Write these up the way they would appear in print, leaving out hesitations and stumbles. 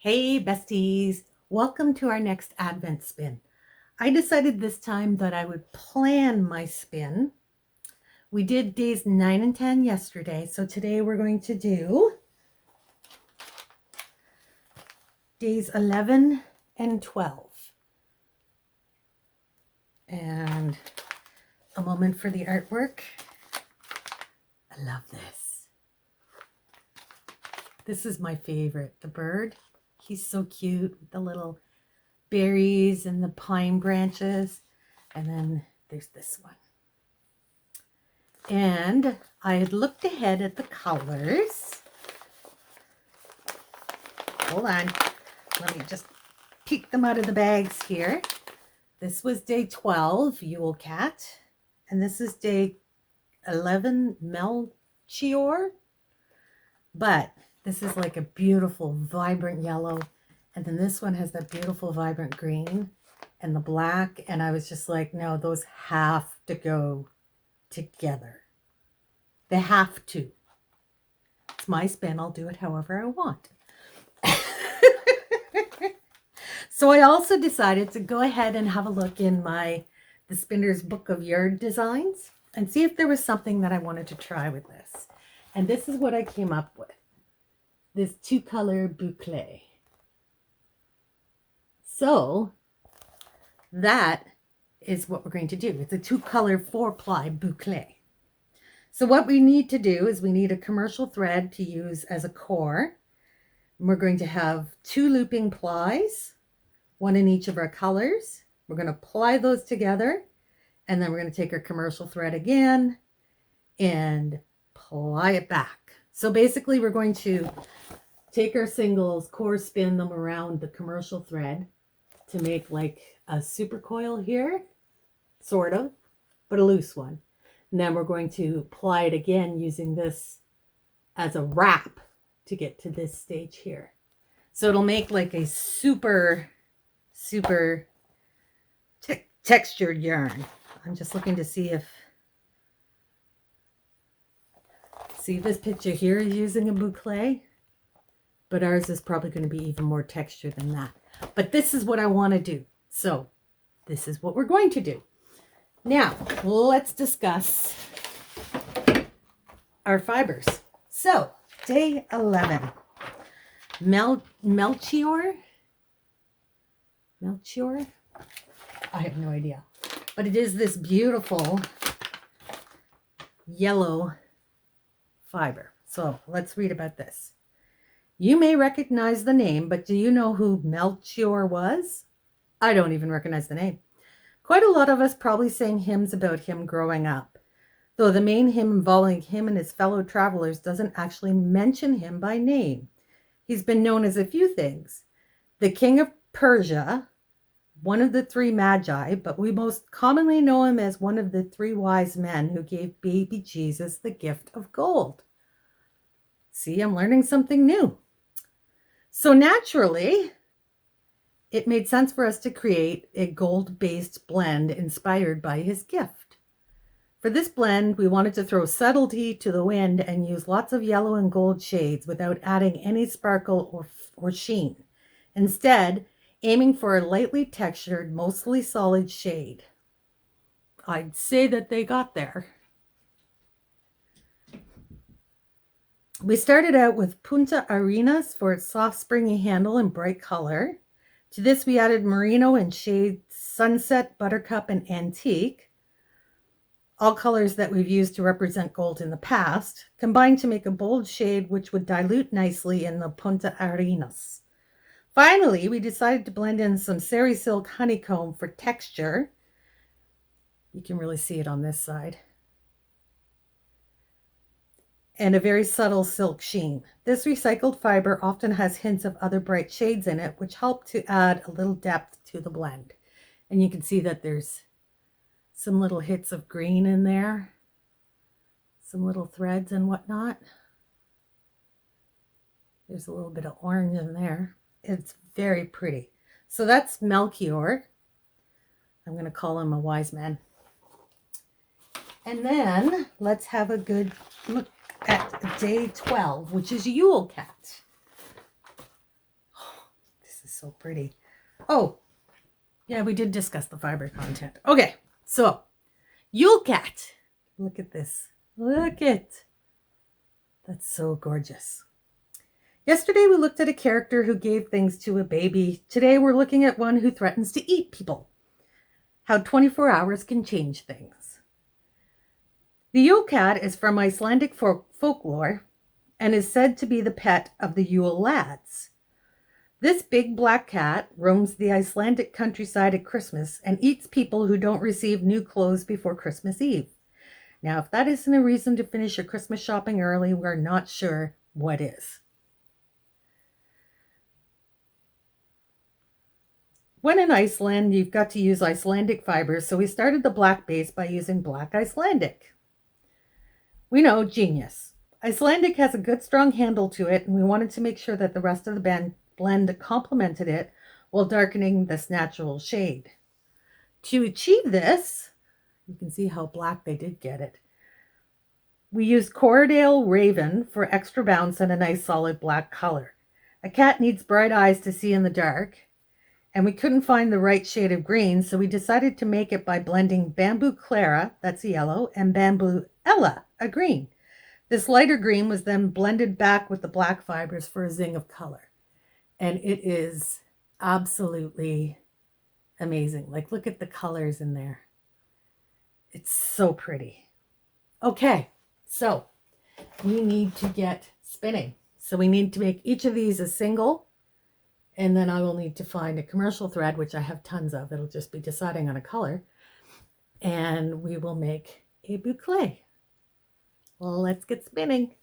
Hey besties, welcome to our next Advent spin. I decided this time that I would plan my spin. We did days 9 and 10 yesterday, so today we're going to do days 11 and 12. And a moment for the artwork. I love this. This is my favorite, the bird. He's so cute with the little berries and the pine branches. And then there's this one. And I had looked ahead at the colors. Hold on. Let me just peek them out of the bags here. This was day 12, Yule Cat. And this is day 11, Melchior. But this is like a beautiful, vibrant yellow. And then this one has that beautiful, vibrant green and the black. And I was just like, no, those have to go together. They have to. It's my spin. I'll do it however I want. So I also decided to go ahead and have a look in the Spinner's Book of Yard Designs and see if there was something that I wanted to try with this. And this is what I came up with. This 2-color boucle. So that is what we're going to do. It's a 2-color 4-ply boucle. So what we need to do is we need a commercial thread to use as a core. And we're going to have 2 looping plies, one in each of our colors. We're going to ply those together, and then we're going to take our commercial thread again and ply it back. So basically we're going to take our singles, core spin them around the commercial thread to make like a super coil here, sort of, but a loose one. And then we're going to ply it again using this as a wrap to get to this stage here. So it'll make like a super textured yarn. I'm just looking to see if this picture here is using a boucle, but ours is probably going to be even more texture than that. But this is what I want to do. So this is what we're going to do. Now, let's discuss our fibers. So, day 11, Melchior? I have no idea. But it is this beautiful yellow fiber. So, let's read about this. You may recognize the name, but do you know who Melchior was? I don't even recognize the name. Quite a lot of us probably sang hymns about him growing up, though the main hymn involving him and his fellow travelers doesn't actually mention him by name. He's been known as a few things. The king of Persia, one of the 3 magi, but we most commonly know him as one of the 3 wise men who gave baby Jesus the gift of gold. See, I'm learning something new. So naturally, it made sense for us to create a gold-based blend inspired by his gift. For this blend, we wanted to throw subtlety to the wind and use lots of yellow and gold shades without adding any sparkle or sheen. Instead, aiming for a lightly textured, mostly solid shade. I'd say that they got there. We started out with Punta Arenas for its soft, springy handle and bright color. To this, we added merino in shades Sunset, Buttercup, and Antique, all colors that we've used to represent gold in the past, combined to make a bold shade which would dilute nicely in the Punta Arenas. Finally, we decided to blend in some Sari Silk Honeycomb for texture. You can really see it on this side. And a very subtle silk sheen. This recycled fiber often has hints of other bright shades in it, which help to add a little depth to the blend. And you can see that there's some little hits of green in there, some little threads and whatnot. There's a little bit of orange in there. It's very pretty. So that's Melchior. I'm going to call him a wise man. And then let's have a good look at day 12, which is Yule Cat. so pretty. Oh, yeah, we did discuss the fiber content. Okay, so Yule Cat. Look at this. Look it. That's so gorgeous. Yesterday we looked at a character who gave things to a baby. Today we're looking at one who threatens to eat people. How 24 hours can change things. The Yule Cat is from Icelandic folklore and is said to be the pet of the Yule lads. This big black cat roams the Icelandic countryside at Christmas and eats people who don't receive new clothes before Christmas Eve. Now, if that isn't a reason to finish your Christmas shopping early, we're not sure what is. When in Iceland, you've got to use Icelandic fibers, so we started the black base by using black Icelandic. We know, genius. Icelandic has a good strong handle to it, and we wanted to make sure that the rest of the blend complemented it while darkening this natural shade. To achieve this, you can see how black they did get it. We used Corriedale Raven for extra bounce and a nice solid black color. A cat needs bright eyes to see in the dark, and we couldn't find the right shade of green, so we decided to make it by blending Bamboo Clara, that's a yellow, and Bamboo Ella, a green. This lighter green was then blended back with the black fibers for a zing of color. And it is absolutely amazing. Like, look at the colors in there. It's so pretty. Okay, so we need to get spinning. So we need to make each of these a single, and then I will need to find a commercial thread, which I have tons of. It'll just be deciding on a color. And we will make a boucle. Well, let's get spinning.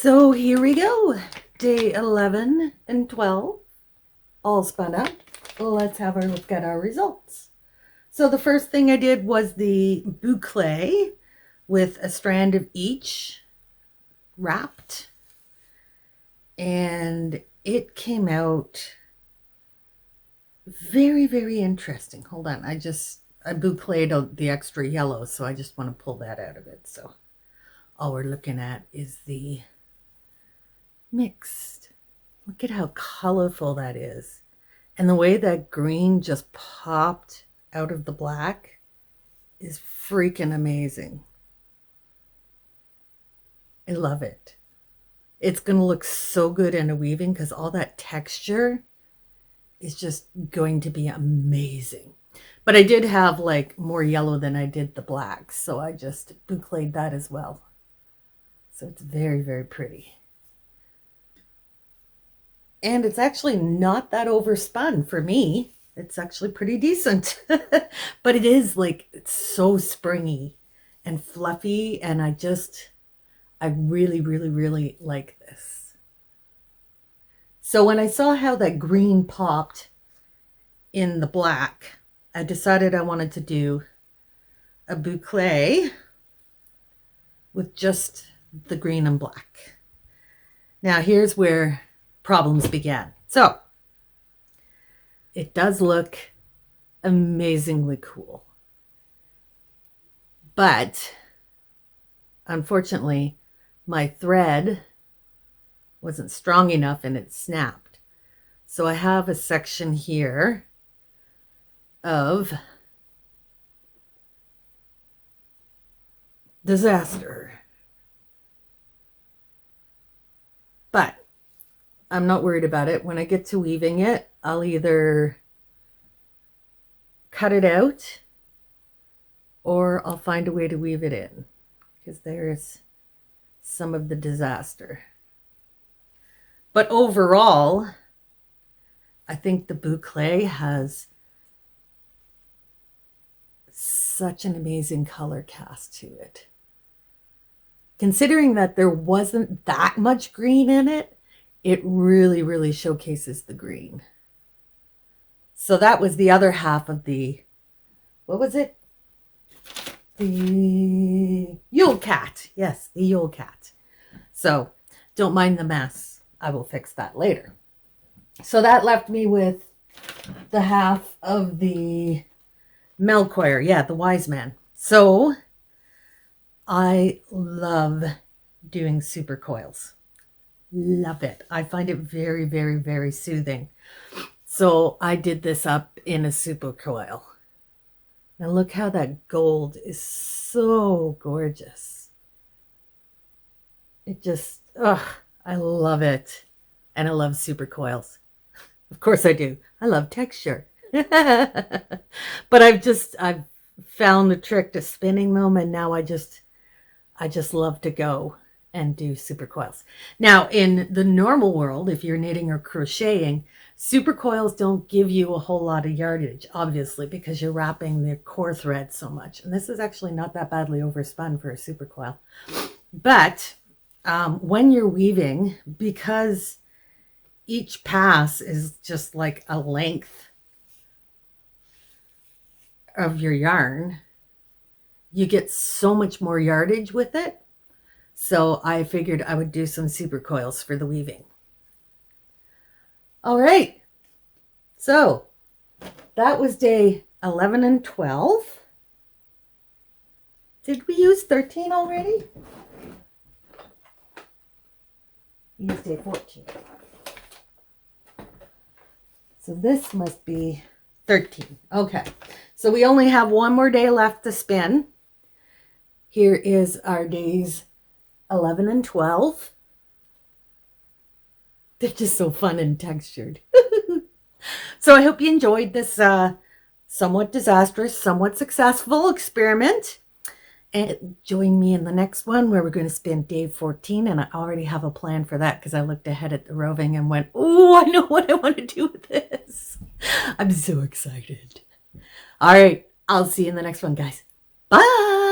So here we go. Day 11 and 12, all spun up. Let's have a look at our results. So the first thing I did was the boucle with a strand of each wrapped. And it came out very, very interesting. Hold on, I boucled the extra yellow, so I just want to pull that out of it. So all we're looking at is the mixed. Look at how colorful that is. And the way that green just popped out of the black is freaking amazing. I love it. It's going to look so good in a weaving because all that texture is just going to be amazing. But I did have like more yellow than I did the black, so I just boucled that as well. So it's very, very pretty. And it's actually not that overspun for me. It's actually pretty decent. But it is like, it's so springy and fluffy, and I really, really, really like this. So when I saw how that green popped in the black, I decided I wanted to do a boucle with just the green and black. Now here's where problems began. So it does look amazingly cool, but unfortunately my thread wasn't strong enough and it snapped. So I have a section here of disaster, but I'm not worried about it. When I get to weaving it, I'll either cut it out or I'll find a way to weave it in, because there's some of the disaster. But overall, I think the boucle has such an amazing color cast to it. Considering that there wasn't that much green in it, it really, really showcases the green. So that was the other half of the, what was it? The Yule Cat. Yes, the Yule Cat. So don't mind the mess. I will fix that later. So that left me with the half of the Melchior. Yeah, the wise man. So I love doing super coils. Love it. I find it very, very, very soothing. So I did this up in a super coil. Now look how that gold is so gorgeous. It just, I love it. And I love super coils. Of course I do. I love texture. But I've found the trick to spinning them, and now I just love to go and do super coils. Now, in the normal world, if you're knitting or crocheting, super coils don't give you a whole lot of yardage, obviously, because you're wrapping the core thread so much. And this is actually not that badly overspun for a super coil. But when you're weaving, because each pass is just like a length of your yarn, you get so much more yardage with it. So I figured I would do some super coils for the weaving. All right. So that was day 11 and 12. Did we use 13 already? We used day 14. So this must be 13. Okay. So we only have one more day left to spin. Here is our days 11 and 12. They're just so fun and textured. So I hope you enjoyed this somewhat disastrous, somewhat successful experiment. And join me in the next one where we're going to spin day 14. And I already have a plan for that because I looked ahead at the roving and went, oh, I know what I want to do with this. I'm so excited. All right. I'll see you in the next one, guys. Bye.